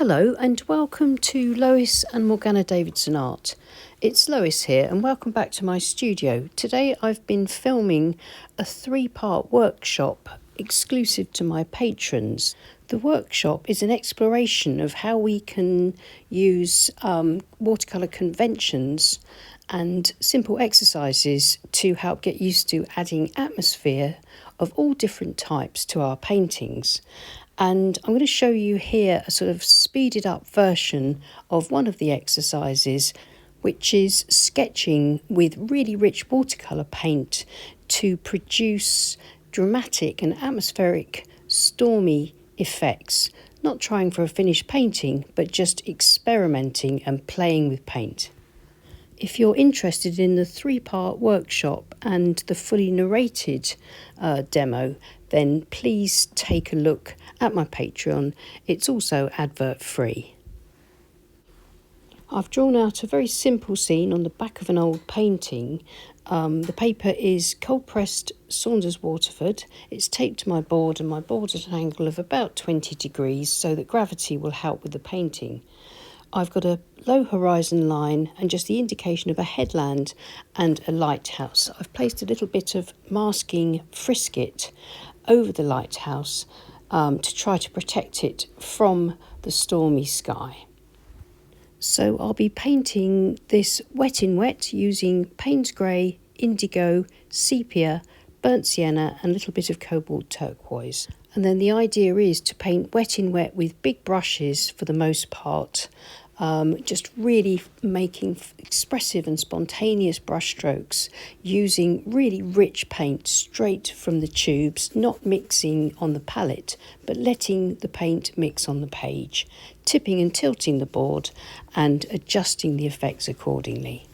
Hello and welcome to Lois and Morgana Davidson Art. It's Lois here and welcome back to my studio. Today I've been filming a 3-part workshop exclusive to my patrons. The workshop is an exploration of how we can use watercolour conventions and simple exercises to help get used to adding atmosphere of all different types to our paintings. And I'm going to show you here a sort of speeded up version of one of the exercises, which is sketching with really rich watercolour paint to produce dramatic and atmospheric stormy effects. Not trying for a finished painting, but just experimenting and playing with paint. If you're interested in the 3-part workshop and the fully narrated demo, then please take a look at my Patreon. It's also advert free. I've drawn out a very simple scene on the back of an old painting. The paper is cold pressed Saunders Waterford. It's taped to my board, and my board at an angle of about 20 degrees so that gravity will help with the painting. I've got a low horizon line and just the indication of a headland and a lighthouse. I've placed a little bit of masking frisket over the lighthouse to try to protect it from the stormy sky. So I'll be painting this wet in wet using Payne's Grey, Indigo, Sepia, Burnt Sienna and a little bit of Cobalt Turquoise. And then the idea is to paint wet in wet with big brushes for the most part, just really making expressive and spontaneous brush strokes using really rich paint straight from the tubes, not mixing on the palette, but letting the paint mix on the page, tipping and tilting the board and adjusting the effects accordingly.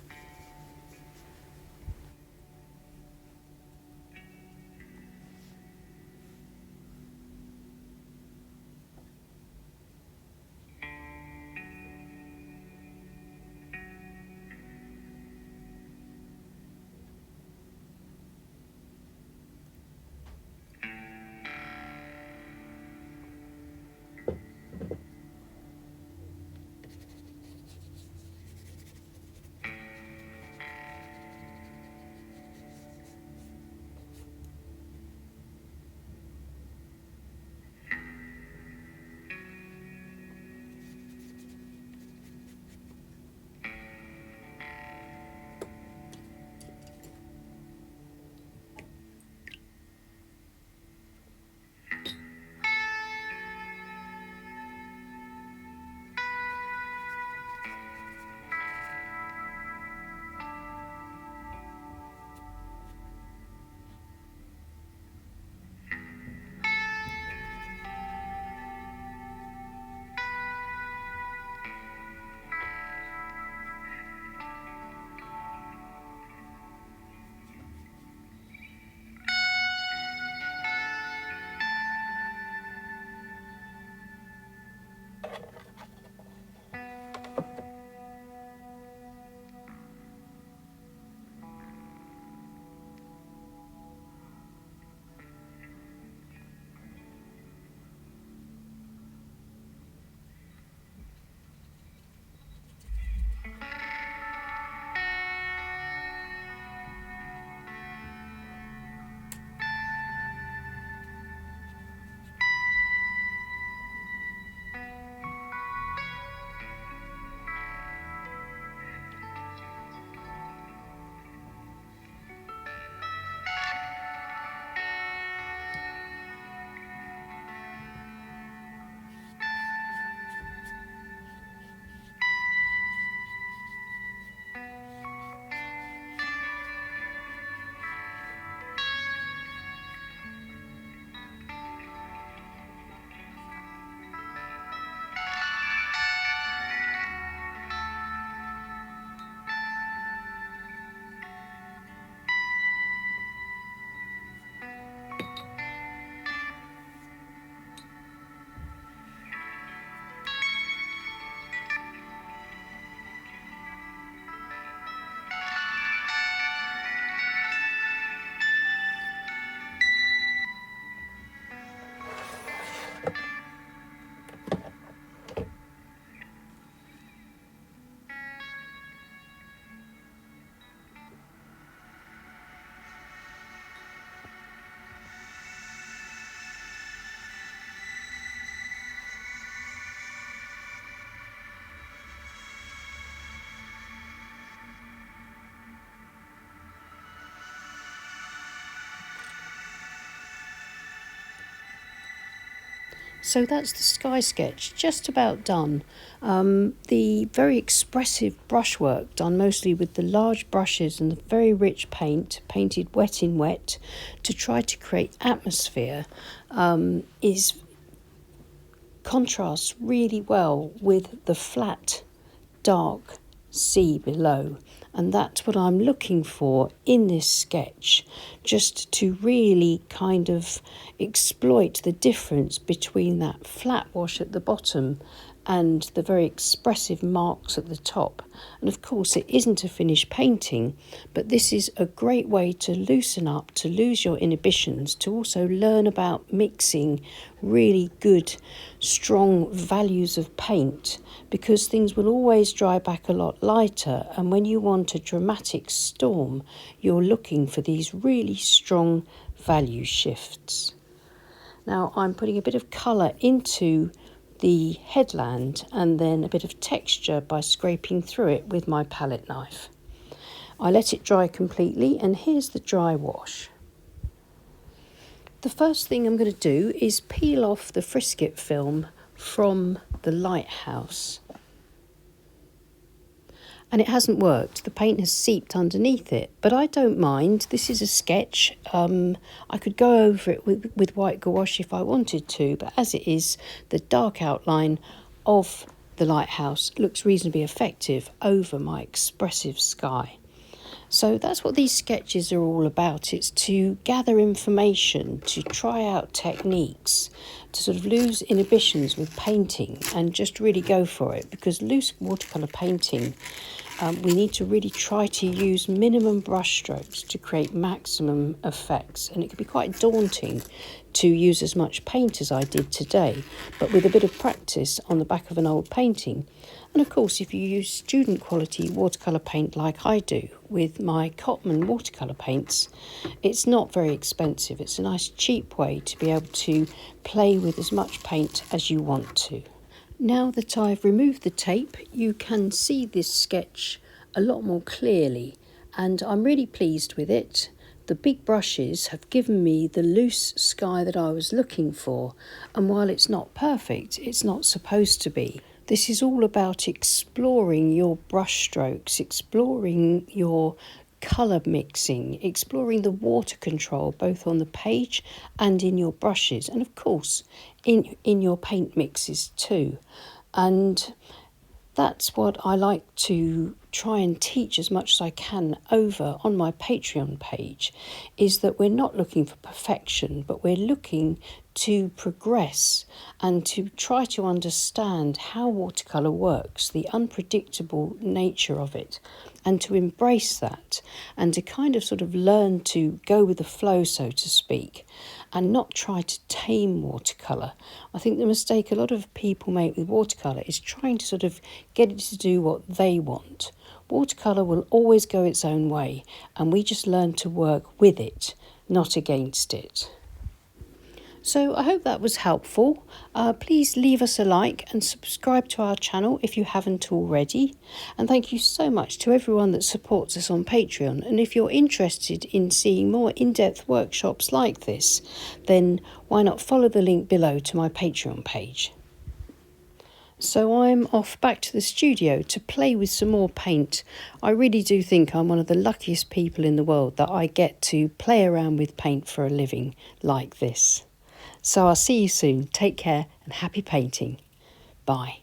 So that's the sky sketch, just about done. The very expressive brushwork done mostly with the large brushes and the very rich paint, painted wet in wet, to try to create atmosphere, is contrasts really well with the flat, dark sea below. And that's what I'm looking for in this sketch, just to really kind of exploit the difference between that flat wash at the bottom and the very expressive marks at the top. And of course it isn't a finished painting, but this is a great way to loosen up, to lose your inhibitions, to also learn about mixing really good, strong values of paint, because things will always dry back a lot lighter, and when you want a dramatic storm, you're looking for these really strong value shifts. Now I'm putting a bit of colour into the headland and then a bit of texture by scraping through it with my palette knife. I let it dry completely, and here's the dry wash. The first thing I'm going to do is peel off the frisket film from the lighthouse. And it hasn't worked. The paint has seeped underneath it, but I don't mind. This is a sketch. I could go over it with white gouache if I wanted to, but as it is, the dark outline of the lighthouse looks reasonably effective over my expressive sky. So that's what these sketches are all about. It's to gather information, to try out techniques, to sort of lose inhibitions with painting and just really go for it. Because loose watercolour painting, we need to really try to use minimum brush strokes to create maximum effects. And it can be quite daunting to use as much paint as I did today, but with a bit of practice on the back of an old painting. And of course, if you use student quality watercolour paint like I do with my Cotman watercolour paints, it's not very expensive. It's a nice cheap way to be able to play with as much paint as you want to. Now that I've removed the tape, you can see this sketch a lot more clearly, and I'm really pleased with it. The big brushes have given me the loose sky that I was looking for, and while it's not perfect, it's not supposed to be. This is all about exploring your brush strokes, exploring your colour mixing, exploring the water control both on the page and in your brushes, and of course in your paint mixes too. And that's what I like to try and teach as much as I can over on my Patreon page, is that we're not looking for perfection, but we're looking to progress and to try to understand how watercolour works, the unpredictable nature of it, and to embrace that and to kind of sort of learn to go with the flow, so to speak, and not try to tame watercolour. I think the mistake a lot of people make with watercolour is trying to sort of get it to do what they want. Watercolour will always go its own way, and we just learn to work with it, not against it. So I hope that was helpful. Please leave us a like and subscribe to our channel if you haven't already. And thank you so much to everyone that supports us on Patreon. And if you're interested in seeing more in-depth workshops like this, then why not follow the link below to my Patreon page. So I'm off back to the studio to play with some more paint. I really do think I'm one of the luckiest people in the world that I get to play around with paint for a living like this. So I'll see you soon. Take care and happy painting. Bye.